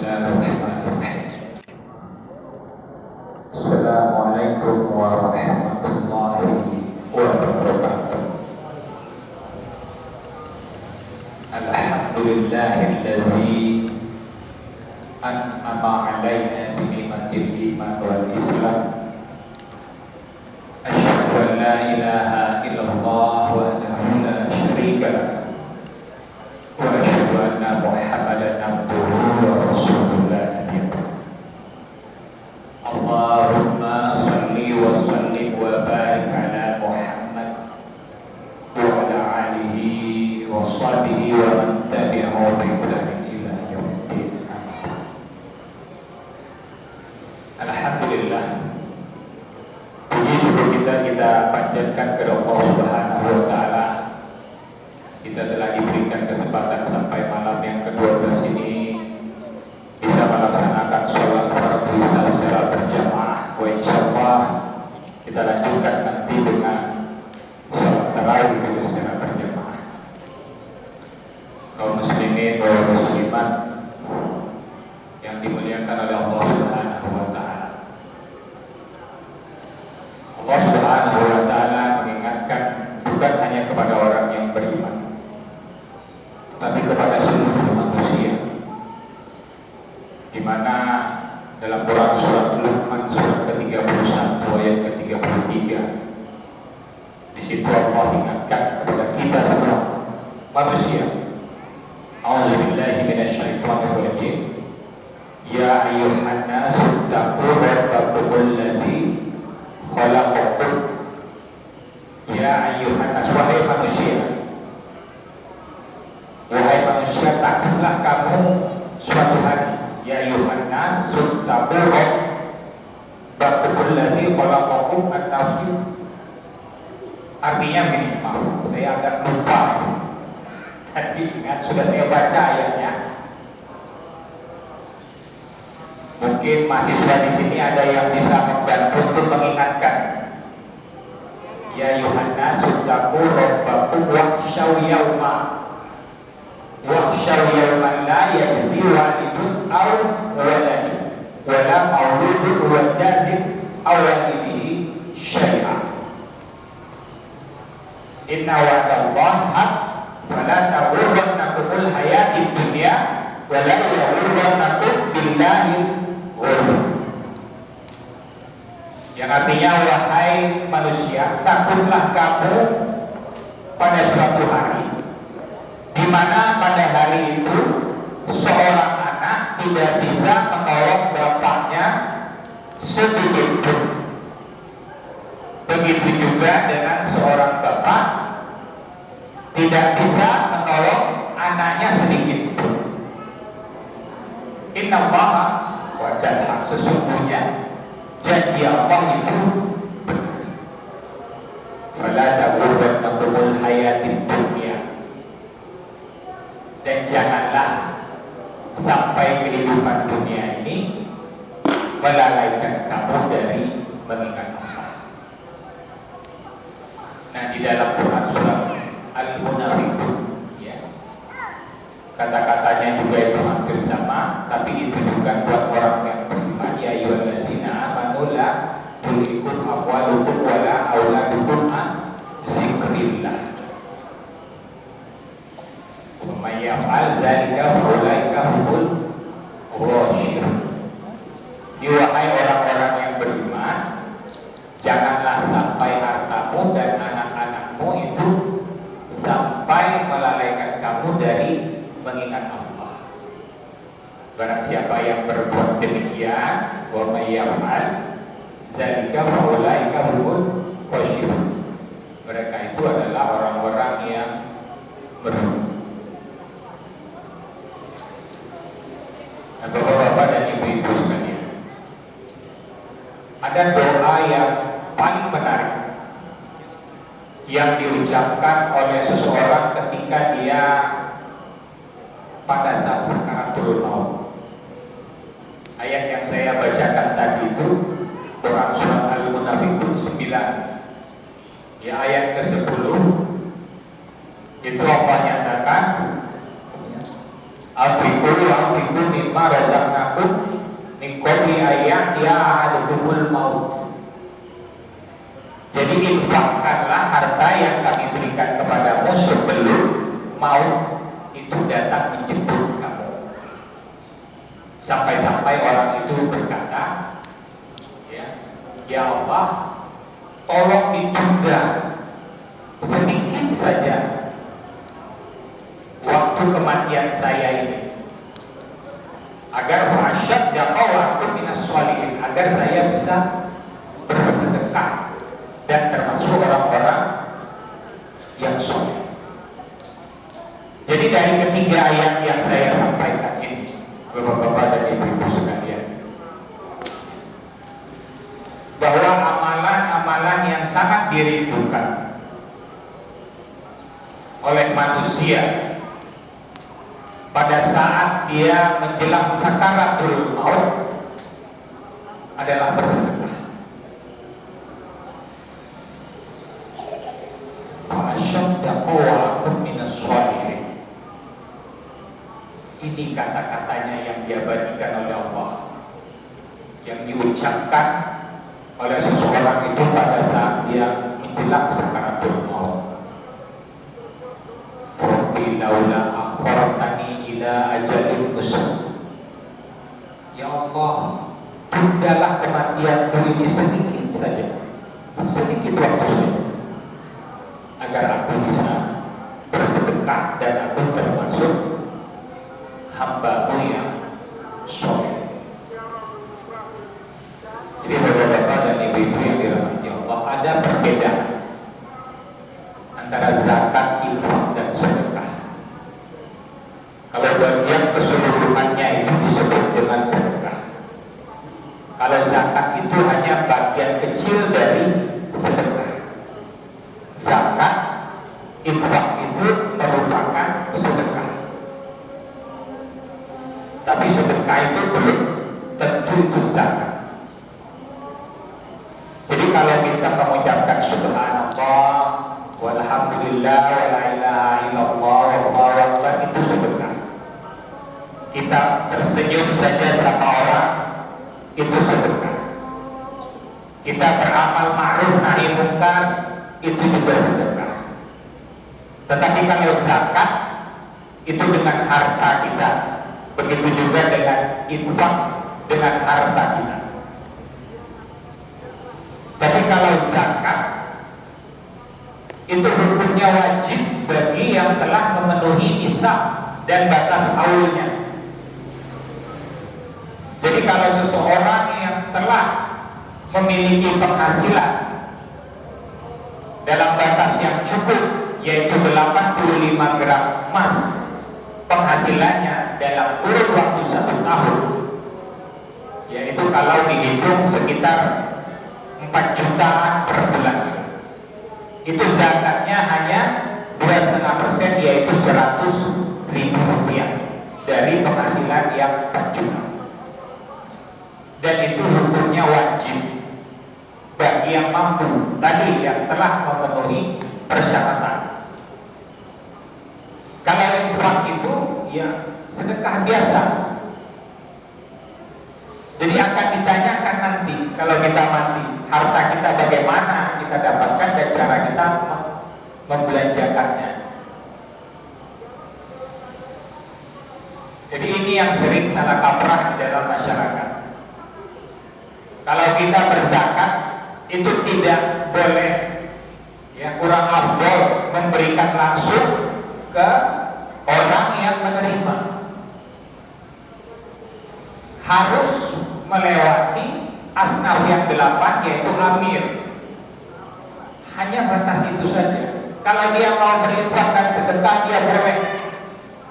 Bismillahirrahmanirrahim. Assalamualaikum warahmatullahi wabarakatuh. Alhamdulillahillazi an'ama alaina bi ni'matil iman wal islam. Asyhadu an la ilaha illallah wahdahu la syarika lah. Wa asyhadu anna Muhammadan abduhu wa rasuluhu la nabiyya ba'd. Allahumma shalli wa sallim wa barik ala Muhammad wa ala alihi wa sahbihi wa man tabi'ahu bi ihsan ila yaumiddin. Alhamdulillah, puji syukur kita panjatkan kepada Allah Subhanahu wa taala. Kita telah diberikan kesempatan sampai malam yang ke-12 ini bisa melaksanakan sholat fardu isya secara berjamaah. Wa insyaallah kita lanjutkan nanti dengan sholat tarawih juga secara berjamaah. Kaum muslimin wa muslimat yang dimuliakan oleh Allah Subhanahu wa taala. Allah Subhanahu wa taala mengingatkan bukan hanya kepada orang yang beriman, tapi kepada seluruh manusia, di mana dalam Quran surat Luqman surat ke-31 ayat ke-33, di situ Allah ingatkan kepada kita semua manusia. A'udzubillahi minasyaitonir rajim. Ya ayyuhan nasu taqu rabbakumul ladzi khalaqakum. Ya ayyuhan nas, wahai manusia, wahai manusia, takutlah kamu suatu hari. Ya ayyuhan nas taqu rabbakumul ladzi khalaqakum. At-tauhid artinya begini, maaf saya agak lupa. Tadi ingat sudah saya baca ayatnya. Mungkin mahasiswa di sini ada yang bisa membantu untuk mengingatkan. Ya ayyuhan nas taqu rabbakum wakhshaw yawma la yajzi walidun aw waladi wala mauludun huwa jazin aw walidihi syai'an. Inna wa'dallahi haqq fala taghurrannakumul hayatid dunya wala yaghurrannakum billahi ghurur. Yang artinya, wahai manusia, takutlah kamu pada suatu hari di mana pada hari itu seorang anak tidak bisa menolong bapaknya sedikit pun. Begitu juga dengan seorang bapak tidak bisa menolong anaknya sedikit pun. Innallaha wa'adallaha, sesungguhnya janji Allah itu benar. Fala taghurrannakumul hayatid dunya, dan janganlah sampai kehidupan dunia ini melalaikan kamu dari mengingat Allah. Nah, di dalam Quran surat Al-Munafiqun, ya, kata-katanya juga itu hampir sama, tapi ditujukan buat orang yang beriman. Ya ayyuhallazina amanu la tulhikum amwalukum wala auladukum an zikrillah. Wa may yaf'al dzalika fa ulaika humul khasirun. Wahai orang-orang yang beriman, janganlah sampai hartamu dan anak-anakmu itu sampai melalaikan kamu dari mengingat Allah. Barang siapa yang berbuat demikian, wa may yaf'al dzalika fa ulaika humul khasirun, mereka itu adalah orang-orang yang berugi. Nah, Bapak-bapak dan ibu-ibu sekalian, ada doa yang paling menarik yang diucapkan oleh seseorang ketika dia pada saat sakaratul maut. Ayat yang saya bacakan tadi itu Quran surat Al-Munafiqun 9, ya, ayat ke-10. Itu Allah nyatakan, Afiqul wa afiqul mimma razaqnakum min qabli ayyan ya'adukumul maut. Jadi infakkanlah harta yang kami berikan kepadamu sebelum maut itu datang menjemput kamu. Sampai-sampai orang itu berkata, ya Allah, tolong ditunda sedikit saja waktu kematian saya ini, agar fa'asyad yaqawakum minas sholihin, agar saya bisa bersedekah dan termasuk orang-orang yang soleh. Jadi dari ketiga ayat yang saya sampaikan ini, Bapak-bapak dan Ibu-ibu sekalian, bahwa amalan-amalan yang sangat dirindukan oleh manusia pada saat dia menjelang sakaratul maut adalah bersedekah. Ini kata-katanya yang diabadikan oleh Allah, yang diucapkan oleh seseorang itu pada saat dia menjelang sakaratul maut. Rabbi laula akhartani ila ajalin musamma. Ya Allah, tundalah kematianku ini sedikit saja, sedikit waktu saja, agar aku bisa bersedekah dan aku termasuk hamba-Mu yang soleh. Jadi bapak-bapak dan ibu-ibu yang dirahmati Allah, ada perbedaan antara zakat, infak, dan sedekah. Kalau bagian keseluruhannya itu disebut dengan sedekah. Kalau zakat itu hanya bagian kecil dari sedekah. Zakat, infak itu merupakan sedekah. Tapi sedekah itu belum tentu itu zakat. Jadi kalau kita mengucapkan subhanallah, walhamdulillah, wala ilaha illallah, wallahu akbar, itu sedekah. Kita tersenyum saja sama orang, itu sedekah. Kita beramal ma'ruf nahi munkar, itu juga sedekah. Tetapi kalau zakat itu dengan harta kita, begitu juga dengan infak dengan harta kita. Tapi kalau zakat itu hukumnya wajib bagi yang telah memenuhi nisab dan batas haulnya. Jadi kalau seseorang yang telah memiliki penghasilan dalam batas yang cukup, yaitu 85 gram emas penghasilannya dalam kurun waktu 1 tahun, yaitu kalau dihitung sekitar 4 jutaan per bulan, itu zakatnya hanya 2,5%, yaitu 100.000 rupiah dari penghasilan yang 4 juta. Dan itu hukumnya wajib bagi yang mampu tadi, yang telah memenuhi persyaratan. Kalau infak itu ya sedekah biasa. Jadi akan ditanyakan nanti kalau kita mati, harta kita bagaimana kita dapatkan dan cara kita membelanjakannya. Jadi ini yang sering salah kaprah di dalam masyarakat. Kalau kita berzakat itu tidak boleh, ya kurang afdol memberikan langsung ke orang yang menerima. Harus melewati asnaf yang 8, yaitu amir. Hanya batas itu saja. Kalau dia mau berinfak dan sedekah, dia boleh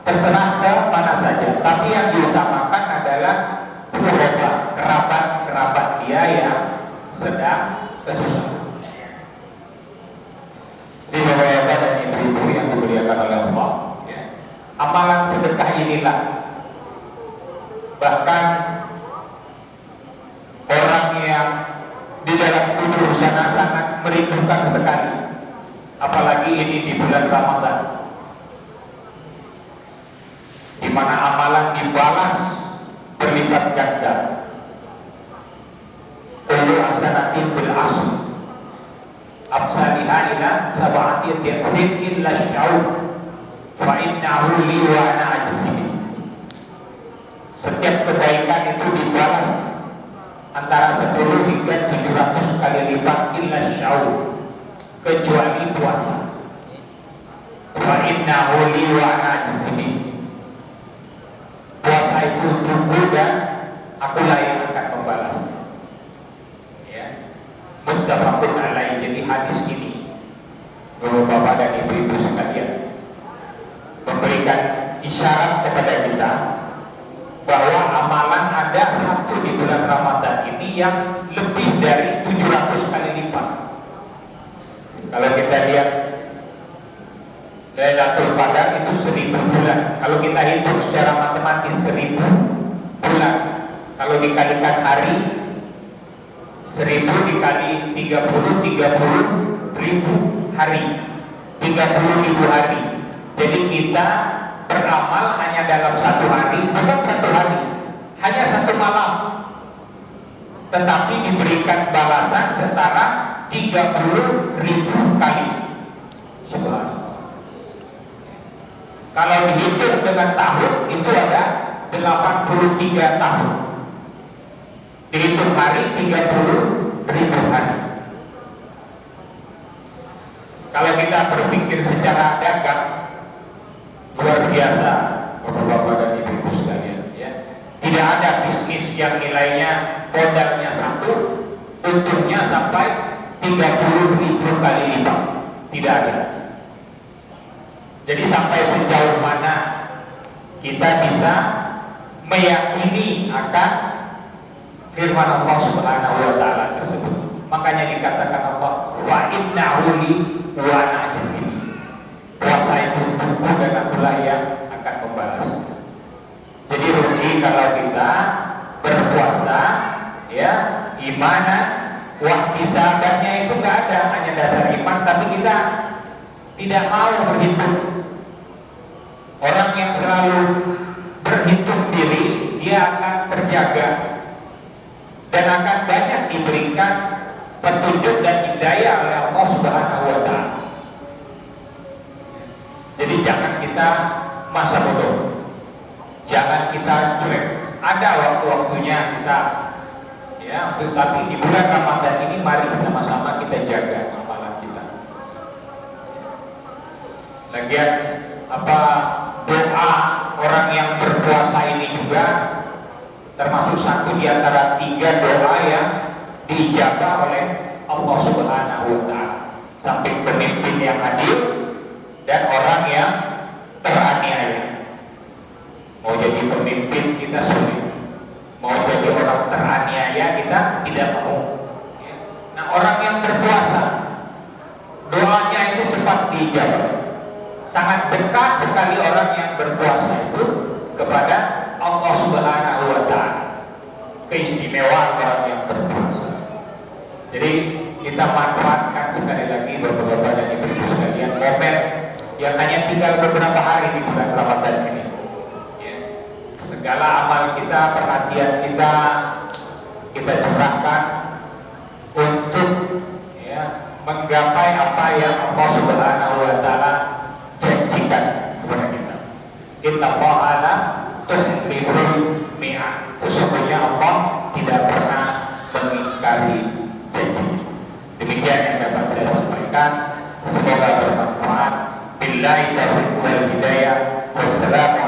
terserah ke mana saja. Tapi yang diutamakan adalah kerabat dia yang sedang kesusahan. Di bapak-bapak dan ibu-ibu yang dimuliakan oleh Allah, ya, amalan sedekah inilah bahkan orang yang di dalam kubur sana sangat merindukan sekali, apalagi ini di bulan Ramadan, di mana amalan dibalas berlipat ganda. Kullu hasanatin bil asr absaliha ila sab'ati dhi'fin illa sya'ur fa innahu li wa ana ajzibi. Setiap kebaikan itu dibalas antara 10 hingga 700 kali lipat illa sya'ur, kecuali puasa. Fa innahu li wa ana ajzibi. Puasa itu untukku dan akulah yang akan membalasnya. Ya. Muttafaqun alaih. Jadi hadis ini, Bapak-bapak dan ibu-ibu sekalian, memberikan isyarat kepada kita bahwa amalan ada satu di bulan Ramadan ini yang lebih dari 700 kali lipat. Kalau kita lihat Lailatul Qadar itu 1000 bulan. Kalau kita hitung secara matematis 1000 bulan, kalau dikalikan hari, 1000 dikali 30 ribu hari, 30.000 hari. Jadi kita beramal hanya dalam satu hari, bukan satu hari, hanya satu malam, tetapi diberikan balasan setara 30.000 kali. Subhanallah. Kalau dihitung dengan tahun itu ada 83 tahun. Dihitung hari 30.000 hari. Kalau kita berpikir secara dagang, luar biasa Bapak-bapak dan ibu-ibu sekalian, ya. Tidak ada bisnis yang nilainya modalnya 1, untungnya sampai 30.000 kali lipat. Tidak ada. Jadi sampai sejauh mana kita bisa meyakini akan firman Allah Subhanahu wa taala tersebut. Makanya dikatakan Allah, wa innahu li wa ana ajzi. Puasa itu untukku dan akulah yang akan membalas. Jadi rugi kalau kita berpuasa, ya, imanan, wahtisabannya itu nggak ada, hanya dasar iman, tapi kita tidak mau berhitung. Orang yang selalu berhitung diri, dia akan terjaga dan akan banyak diberikan petunjuk dan hidayah oleh Allah Subhanahu wa taala. Jadi jangan kita masa bodoh, jangan kita cuek. Ada waktu-waktunya kita, ya, tetapi di bulan Ramadan ini mari sama-sama kita jaga amalan kita. Lagian doa orang yang berpuasa ini juga termasuk satu di antara 3 doa yang dijabah oleh Allah Subhanahu wa taala. Samping pemimpin yang adil dan orang yang teraniaya. Mau jadi pemimpin kita sulit, mau jadi orang teraniaya kita tidak mau. Nah, orang yang berpuasa, doanya itu cepat dijawab. Sangat dekat sekali orang yang berpuasa itu kepada Allah Subhanahu wa taala. Keistimewaan orang yang berpuasa. Jadi kita manfaatkan sekali lagi Bapak-bapak dan Ibu-ibu sekalian momen yang hanya tinggal beberapa hari di bulan Ramadan ini. Ya. Segala amal kita, perhatian kita curahkan untuk, ya, menggapai apa yang Allah Subhanahu wa taala janjikan kepada kita. Innallaha la tukhliful mi'ad. Sesungguhnya Allah tidak pernah mengingkari janji. Demikian yang dapat saya sampaikan. Semoga bermanfaat. Billahi taufiq wal hidayah. Wassalamu